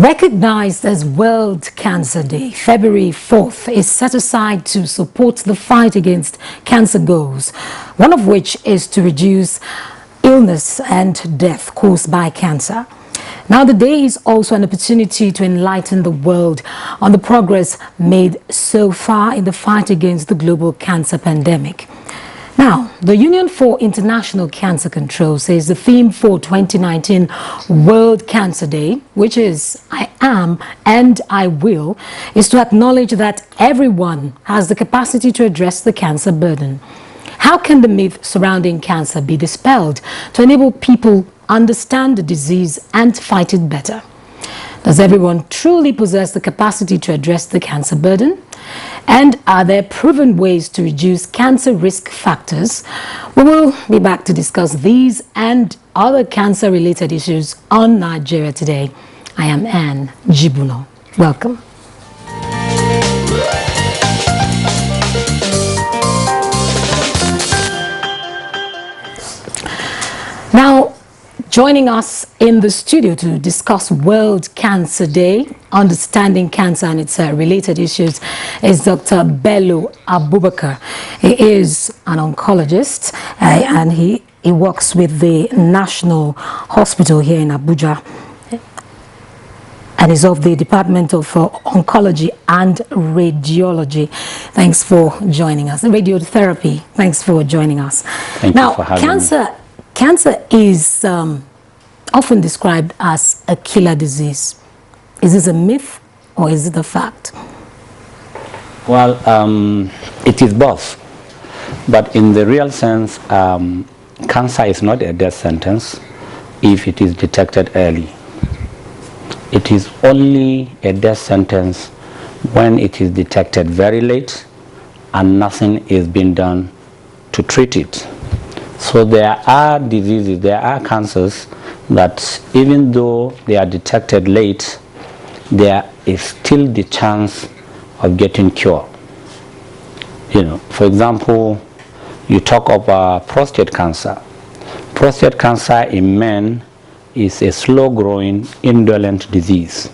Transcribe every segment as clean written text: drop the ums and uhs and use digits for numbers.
Recognized as World Cancer Day, February 4th is set aside to support the fight against cancer goals, one of which is to reduce illness and death caused by cancer. Now, the day is also an opportunity to enlighten the world on the progress made so far in the fight against the global cancer pandemic. Now, the Union for International Cancer Control says the theme for 2019 World Cancer Day, which is I am and I will, is to acknowledge that everyone has the capacity to address the cancer burden. How can the myth surrounding cancer be dispelled to enable people understand the disease and fight it better? Does everyone truly possess the capacity to address the cancer burden? And are there proven ways to reduce cancer risk factors? We will be back to discuss these and other cancer-related issues on Nigeria Today. I am JIBUNOH. Welcome. Now, joining us in the studio to discuss World Cancer Day, understanding cancer and its related issues, is Dr. Bello Abubakar. He is an oncologist and he works with the National Hospital here in Abuja and is of the Department of Oncology and Radiology. Thanks for joining us. Radiotherapy, thanks for joining us. Thank you for having me. Cancer is often described as a killer disease. Is this a myth or is it a fact? Well, it is both. But in the real sense, cancer is not a death sentence if it is detected early. It is only a death sentence when it is detected very late and nothing is being done to treat it. So there are diseases, there are cancers that even though they are detected late, there is still the chance of getting cured. You know, for example, you talk of prostate cancer. Prostate cancer in men is a slow-growing, indolent disease.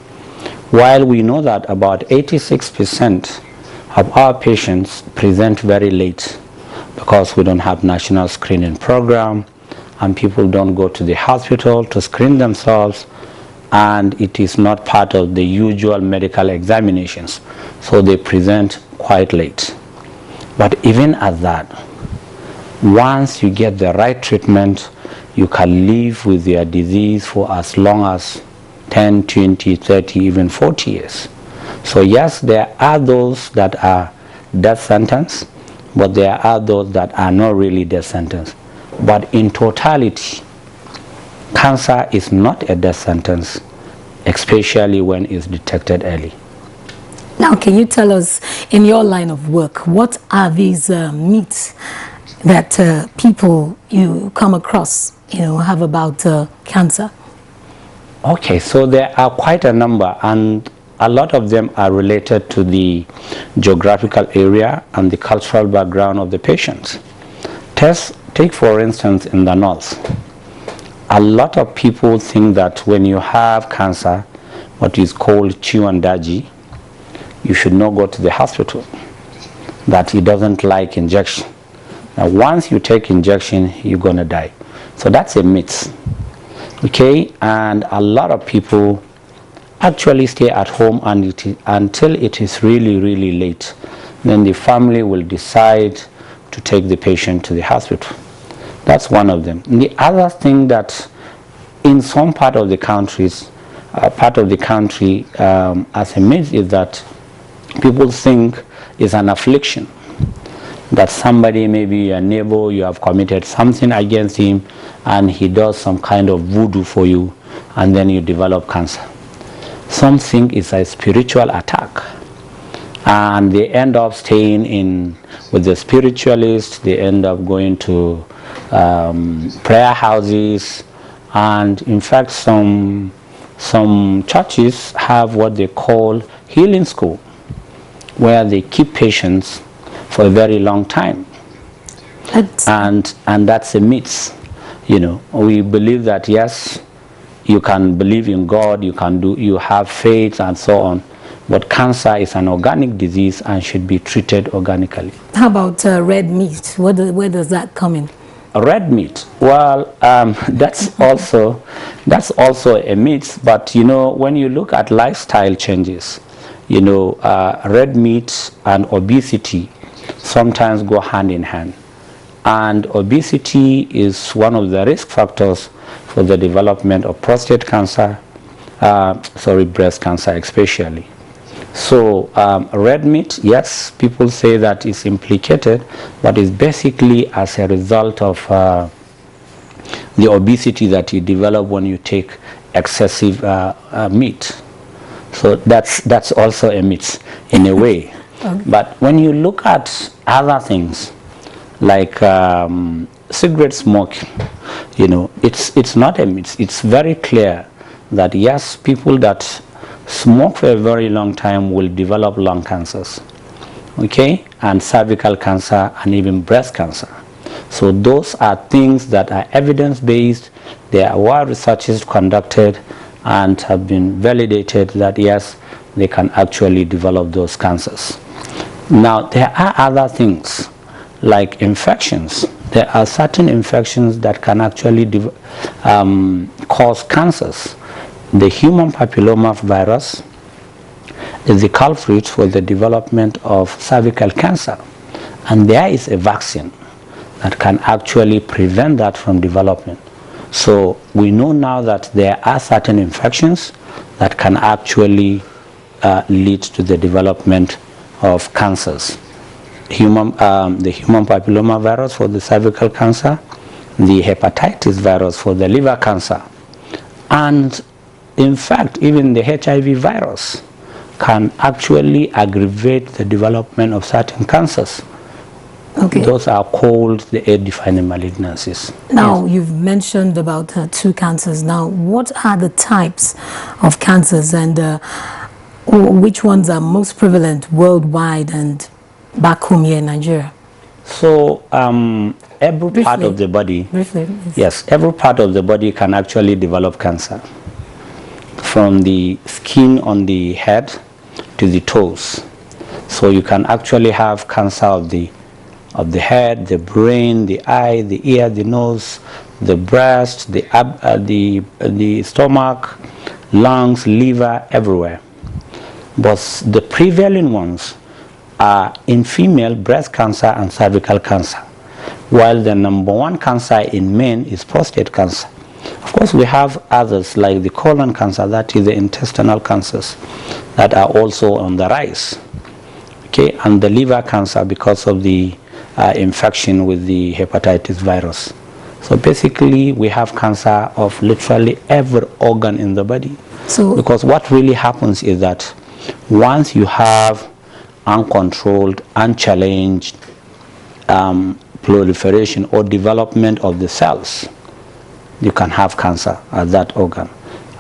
While we know that about 86% of our patients present very late because we don't have national screening program and people don't go to the hospital to screen themselves, and it is not part of the usual medical examinations, so they present quite late. But even at that, once you get the right treatment, you can live with your disease for as long as 10, 20, 30, even 40 years. So yes, there are those that are death sentence, but there are those that are not really death sentence. But in totality, cancer is not a death sentence, especially when it's detected early. Now, can you tell us, in your line of work, what are these myths that people you come across, have about cancer? Okay, so there are quite a number, and a lot of them are related to the geographical area and the cultural background of the patients. Take for instance in the north. A lot of people think that when you have cancer, what is called ciwon daji, you should not go to the hospital, that it doesn't like injection. Now once you take injection, you're gonna die. So that's a myth. Okay, and a lot of people actually stay at home until it is really, really late. Then the family will decide to take the patient to the hospital. That's one of them. The other thing that in some part of the countries, as a myth is that people think it's an affliction. That somebody, maybe your neighbor, you have committed something against him and he does some kind of voodoo for you and then you develop cancer. Some think it's a spiritual attack and they end up staying with the spiritualists, they end up going to prayer houses, and in fact some churches have what they call healing school where they keep patients for a very long time. And that's a myth. We believe that yes, you can believe in God, you have faith and so on, but cancer is an organic disease and should be treated organically. How about red meat? Where does that come in? Red meat, well, that's also a myth, but you know, when you look at lifestyle changes, you know, red meat and obesity sometimes go hand in hand, and obesity is one of the risk factors for the development of prostate cancer, breast cancer especially. So red meat, yes, people say that it's implicated, but it's basically as a result of the obesity that you develop when you take excessive meat. So that's also a myth in a way. Okay. But when you look at other things like cigarette smoke, you know, it's not a myth. It's very clear that yes, people that smoke for a very long time will develop lung cancers, okay, and cervical cancer and even breast cancer. So those are things that are evidence-based. There are researches conducted and have been validated that yes, they can actually develop those cancers. Now there are other things like infections. There are certain infections that can actually cause cancers. The human papilloma virus is the culprit for the development of cervical cancer, and there is a vaccine that can actually prevent that from development. So we know now that there are certain infections that can actually lead to the development of cancers. The human papilloma virus for the cervical cancer, the hepatitis virus for the liver cancer, and in fact, even the HIV virus can actually aggravate the development of certain cancers. Okay. Those are called the age-defining malignancies. Now, yes. You've mentioned about 2 cancers. Now, what are the types of cancers, and which ones are most prevalent worldwide and back home here in Nigeria? So, every part of the body, yes, every part of the body can actually develop cancer. From the skin on the head to the toes. So you can actually have cancer of the head, the brain, the eye, the ear, the nose, the breast, the stomach, lungs, liver, everywhere. But the prevailing ones are in female breast cancer and cervical cancer, while the #1 cancer in men is prostate cancer. Of course, we have others like the colon cancer, that is the intestinal cancers that are also on the rise, okay, and the liver cancer because of the infection with the hepatitis virus. So basically, we have cancer of literally every organ in the body. So, because what really happens is that once you have uncontrolled, unchallenged proliferation or development of the cells, you can have cancer at that organ.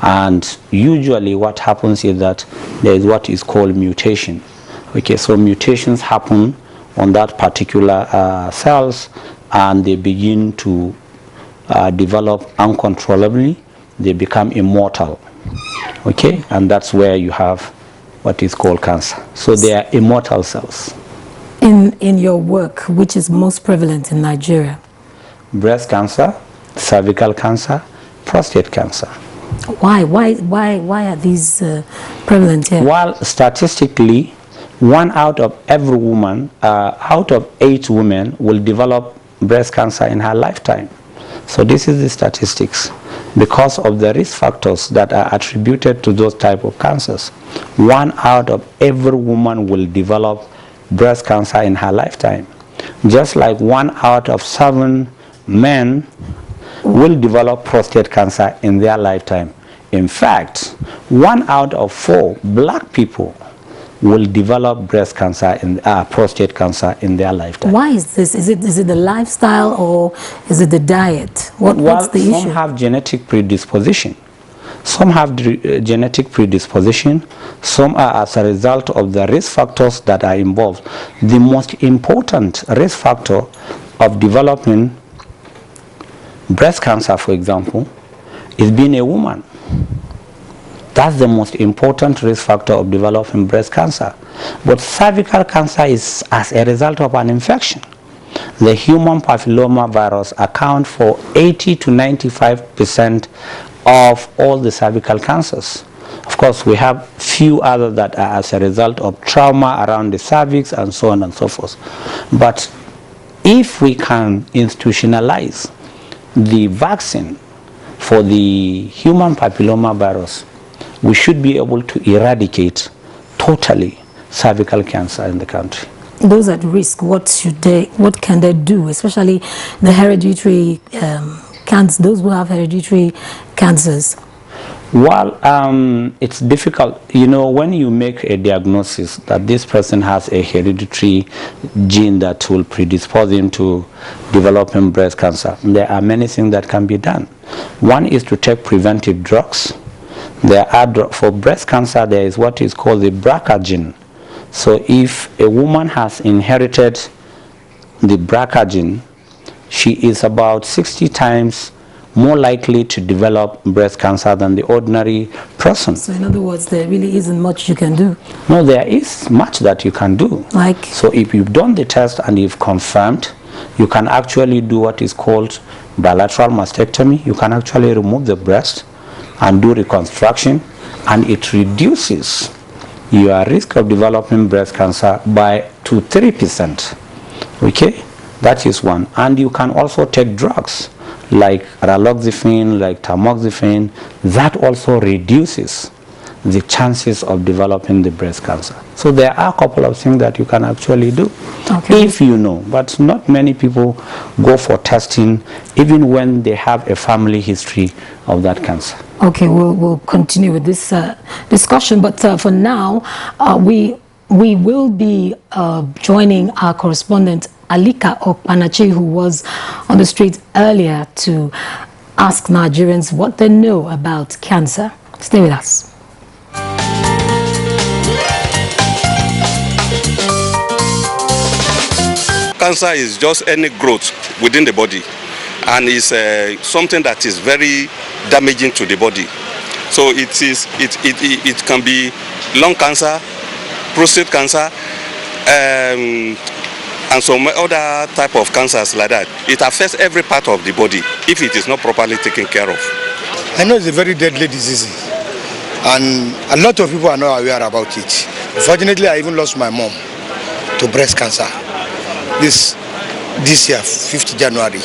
And usually what happens is that there is what is called mutation. Okay, so mutations happen on that particular cells, and they begin to develop uncontrollably. They become immortal. Okay, and that's where you have what is called cancer. So they are immortal cells. In your work, which is most prevalent in Nigeria? Breast cancer, cervical cancer, prostate cancer. Why are these prevalent here? Well, statistically, 1 out of every woman, out of 8 women will develop breast cancer in her lifetime. So this is the statistics. Because of the risk factors that are attributed to those type of cancers, 1 out of every woman will develop breast cancer in her lifetime. Just like 1 out of 7 men will develop prostate cancer in their lifetime. In fact, 1 out of 4 black people will develop breast cancer and prostate cancer in their lifetime. Why is this? Is it the lifestyle, or is it the diet? What's the issue? Some have genetic predisposition. Some have genetic predisposition. Some are as a result of the risk factors that are involved. The most important risk factor of developing breast cancer, for example, is being a woman. That's the most important risk factor of developing breast cancer. But cervical cancer is as a result of an infection. The human papilloma virus accounts for 80 to 95% of all the cervical cancers. Of course, we have few others that are as a result of trauma around the cervix and so on and so forth. But if we can institutionalize the vaccine for the human papilloma virus, we should be able to eradicate totally cervical cancer in the country. Those at risk, what can they do, especially the hereditary cancer, those who have hereditary cancers? Well, it's difficult. You know, when you make a diagnosis that this person has a hereditary gene that will predispose him to developing breast cancer, there are many things that can be done. One is to take preventive drugs. There are, for breast cancer, there is what is called the BRCA gene. So if a woman has inherited the BRCA gene, she is about 60 times more likely to develop breast cancer than the ordinary person. So in other words, there really isn't much you can do? No, there is much that you can do. Like? So if you've done the test and you've confirmed, you can actually do what is called bilateral mastectomy. You can actually remove the breast and do reconstruction, and it reduces your risk of developing breast cancer by 2 to 3%. Okay, that is one. And you can also take drugs like raloxifene, like tamoxifen. That also reduces the chances of developing the breast cancer. So there are a couple of things that you can actually do, if you know. But not many people go for testing even when they have a family history of that cancer. Okay, we'll continue with this discussion, but for now, we will be joining our correspondent Alika Okpanachi, who was on the street earlier, to ask Nigerians what they know about cancer. Stay with us. Cancer is just any growth within the body, and it's something that is very damaging to the body. So it can be lung cancer, prostate cancer, and some other type of cancers like that. It affects every part of the body if it is not properly taken care of. I know it's a very deadly disease, and a lot of people are not aware about it. Unfortunately, I even lost my mom to breast cancer this year, 5th January.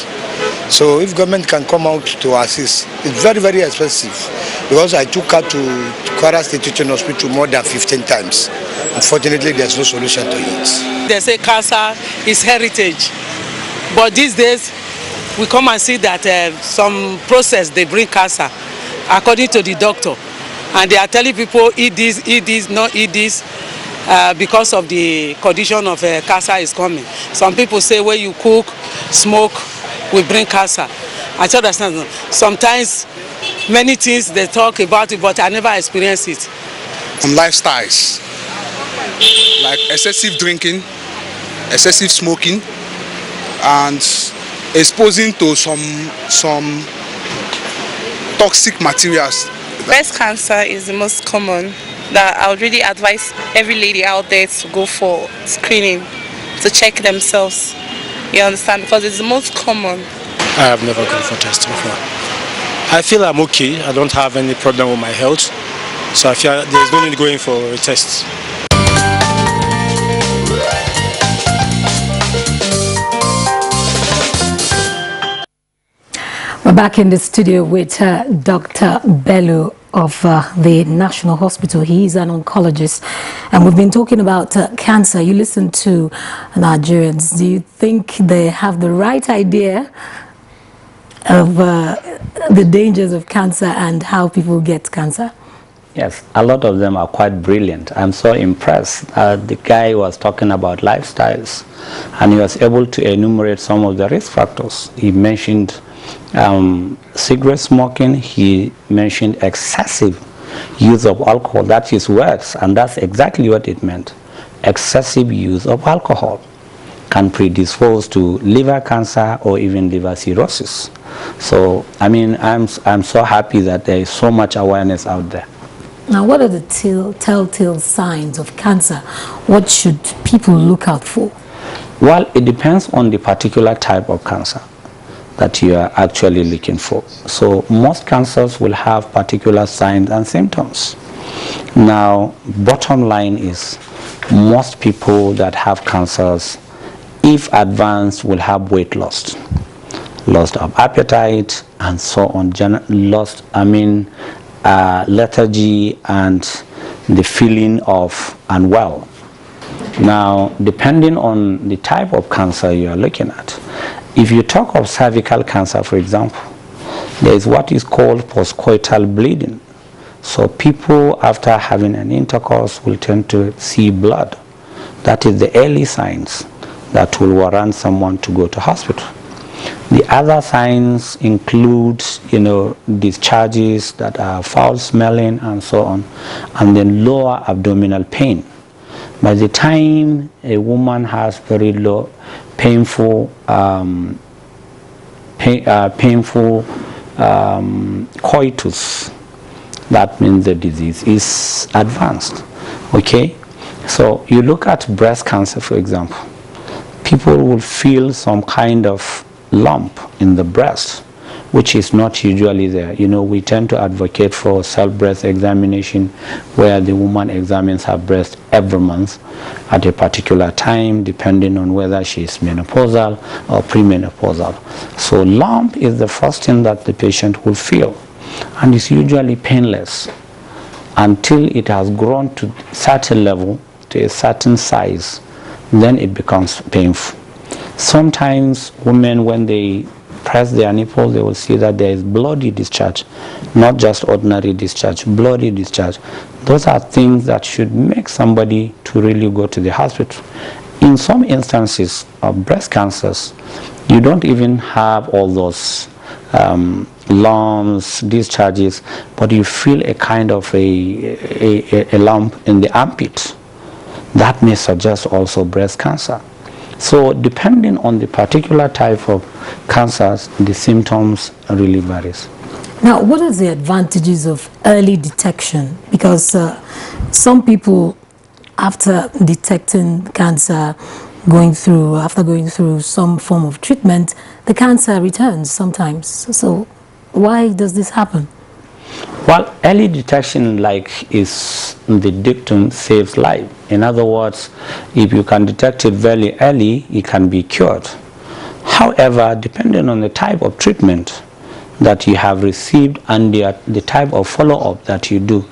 So if government can come out to assist, it's very, very expensive, because I took her to Kwara State Teaching Hospital more than 15 times. Unfortunately, there's no solution to it. They say cancer is heritage, but these days we come and see that some process they bring cancer according to the doctor, and they are telling people eat this, not eat this, because of the condition of cancer is coming. Some people say when you cook, smoke, will bring cancer. I don't understand. Sometimes many things they talk about it, but I never experienced it. Some lifestyles, like excessive drinking, excessive smoking, and exposing to some toxic materials. Breast cancer is the most common that I would really advise every lady out there to go for screening, to check themselves. You understand? Because it's the most common. I have never gone for testing before. I feel I'm okay. I don't have any problem with my health. So I feel there's no need going for a test. We're back in the studio with Dr. Bello of the National Hospital. He's an oncologist, and we've been talking about cancer. You listen to Nigerians. Do you think they have the right idea of the dangers of cancer and how people get cancer? Yes, a lot of them are quite brilliant. I'm so impressed. The guy was talking about lifestyles, and he was able to enumerate some of the risk factors. He mentioned cigarette smoking. He mentioned excessive use of alcohol. That's his words, and that's exactly what it meant. Excessive use of alcohol can predispose to liver cancer or even liver cirrhosis. So, I mean, I'm so happy that there is so much awareness out there. Now, what are the telltale signs of cancer? What should people look out for? Well, it depends on the particular type of cancer that you are actually looking for. So most cancers will have particular signs and symptoms. Now, bottom line is most people that have cancers, if advanced, will have weight loss of appetite and so on, lethargy and the feeling of unwell. Now, depending on the type of cancer you are looking at, if you talk of cervical cancer, for example, there is what is called postcoital bleeding. So people after having an intercourse will tend to see blood. That is the early signs that will warrant someone to go to hospital. The other signs include, discharges that are foul smelling and so on, and then lower abdominal pain. By the time a woman has very low, painful coitus, that means the disease is advanced. Okay, so you look at breast cancer, for example, people will feel some kind of lump in the breast, which is not usually there. We tend to advocate for self-breast examination, where the woman examines her breast every month at a particular time, depending on whether she is menopausal or premenopausal. So lump is the first thing that the patient will feel, and it's usually painless until it has grown to a certain level, to a certain size. Then it becomes painful. Sometimes women, when they press their nipple, they will see that there is bloody discharge, not just ordinary discharge, bloody discharge. Those are things that should make somebody to really go to the hospital. In some instances of breast cancers, you don't even have all those lumps, discharges, but you feel a kind of a lump in the armpit. That may suggest also breast cancer. So depending on the particular type of cancers, the symptoms really varies. Now, what are the advantages of early detection? Because some people, after detecting cancer, after going through some form of treatment, the cancer returns sometimes. So why does this happen? Well, early detection, is the dictum, saves life. In other words, if you can detect it very early, it can be cured. However, depending on the type of treatment that you have received and the type of follow-up that you do,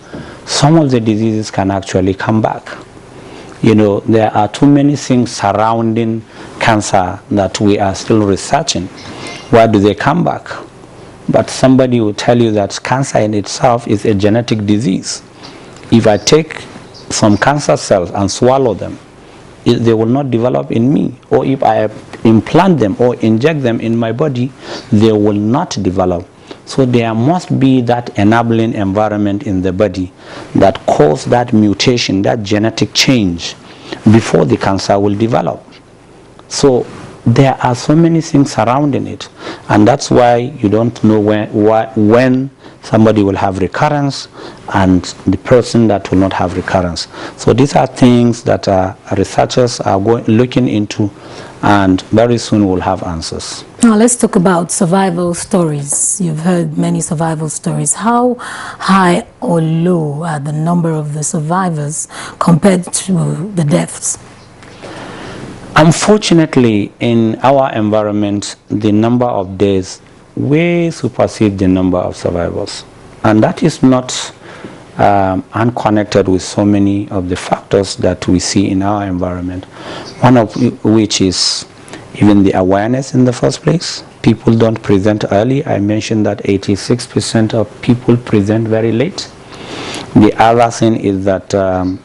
some of the diseases can actually come back. There are too many things surrounding cancer that we are still researching. Why do they come back? But somebody will tell you that cancer in itself is a genetic disease. If I take some cancer cells and swallow them, they will not develop in me. Or if I implant them or inject them in my body, they will not develop. So there must be that enabling environment in the body that causes that mutation, that genetic change, before the cancer will develop. So there are so many things surrounding it, and that's why you don't know when somebody will have recurrence and the person that will not have recurrence. So these are things that researchers are looking into, and very soon we'll have answers. Now let's talk about survival stories. You've heard many survival stories. How high or low are the number of the survivors compared to the deaths? Unfortunately, in our environment, the number of deaths way supersede the number of survivors. And that is not unconnected with so many of the factors that we see in our environment, one of which is even the awareness in the first place. People don't present early. I mentioned that 86% of people present very late. The other thing is that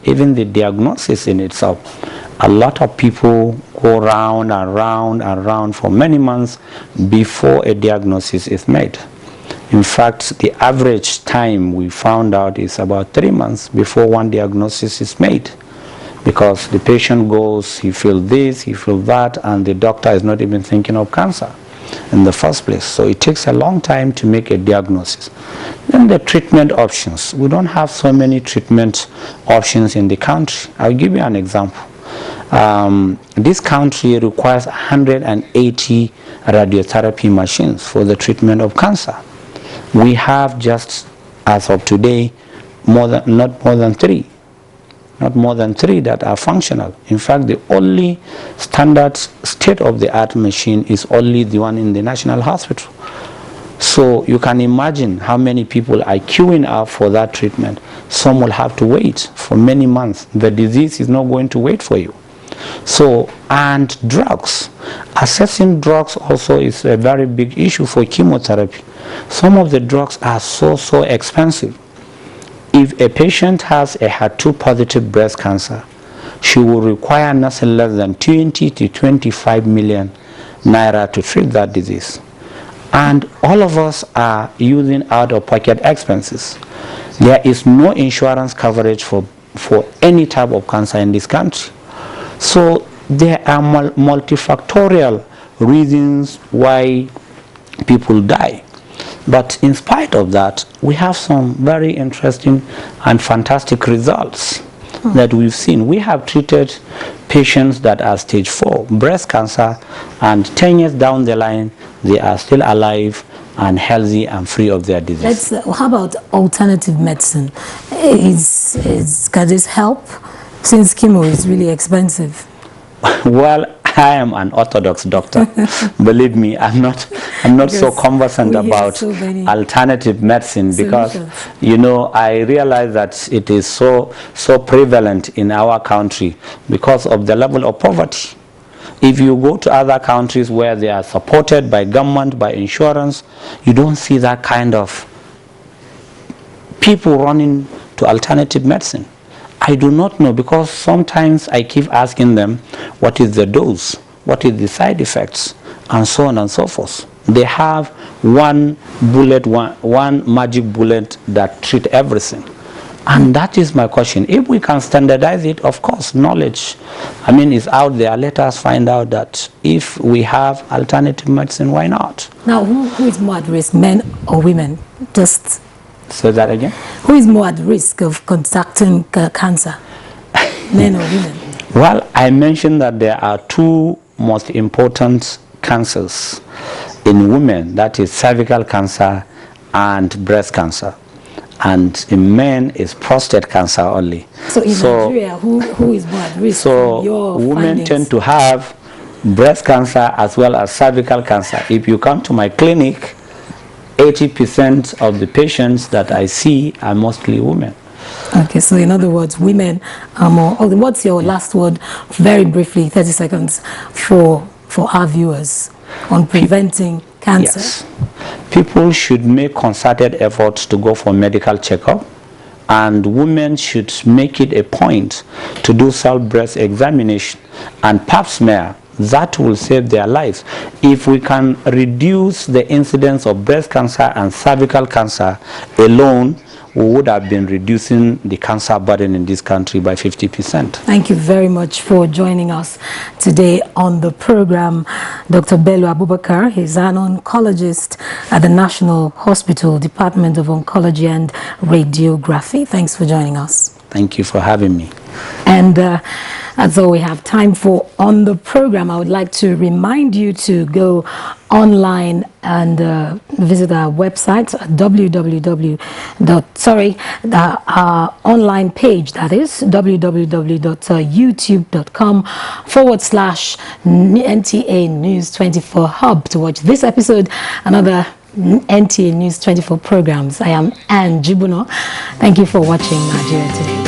even the diagnosis in itself, a lot of people go round and round and round for many months before a diagnosis is made. In fact, the average time we found out is about 3 months before one diagnosis is made, because the patient goes, he feels this, he feels that, and the doctor is not even thinking of cancer. in the first place. So it takes a long time to make a diagnosis. Then the treatment options. We don't have so many treatment options in the country. I'll give you an example. This country requires 180 radiotherapy machines for the treatment of cancer. We have just, as of today, not more than three that are functional. In fact, the only standard state-of-the-art machine is only the one in the National Hospital. So you can imagine how many people are queuing up for that treatment. Some will have to wait for many months. The disease is not going to wait for you. So, and drugs. Accessing drugs also is a very big issue for chemotherapy. Some of the drugs are so expensive. If a patient has a HER2 positive breast cancer, she will require nothing less than 20 to 25 million naira to treat that disease. And all of us are using out-of-pocket expenses. There is no insurance coverage for any type of cancer in this country. So there are multifactorial reasons why people die. But in spite of that, we have some very interesting and fantastic results that we've seen. We have treated patients that are stage 4 breast cancer, and 10 years down the line, they are still alive and healthy and free of their disease. How about alternative medicine? Can this help, since chemo is really expensive? Well, I am an orthodox doctor. Believe me, I'm not so conversant about alternative medicine because, you know, I realize that it is so prevalent in our country because of the level of poverty. If you go to other countries where they are supported by government, by insurance, you don't see that kind of people running to alternative medicine. I do not know, because sometimes I keep asking them, what is the dose, what is the side effects, and so on and so forth. They have one magic bullet that treats everything. And that is my question. If we can standardize it, of course, knowledge, is out there. Let us find out that if we have alternative medicine, why not? Now, who is more at risk, men or women? Just say that again. Who is more at risk of contracting cancer, men or women? Well, I mentioned that there are two most important cancers in women, that is cervical cancer and breast cancer. And in men is prostate cancer only. So in Nigeria, who is more at risk? So women tend to have breast cancer as well as cervical cancer. If you come to my clinic, 80% of the patients that I see are mostly women. Okay, so in other words, women are more. What's your last word, very briefly, 30 seconds, for our viewers on preventing cancer? Yes. People should make concerted efforts to go for medical checkup, and women should make it a point to do self-breast examination and pap smear. That will save their lives. If we can reduce the incidence of breast cancer and cervical cancer alone, we would have been reducing the cancer burden in this country by 50%. Thank you very much for joining us today on the program. Dr. Bello Abubakar is an oncologist at the National Hospital, Department of Oncology and Radiography. Thanks for joining us. Thank you for having me. And that's all we have time for on the program. I would like to remind you to go online and visit our website, our online page, that is www.youtube.com/NTA News 24 Hub to watch this episode and other NTA News 24 programs. I am JIBUNOH. Thank you for watching Nigeria Today.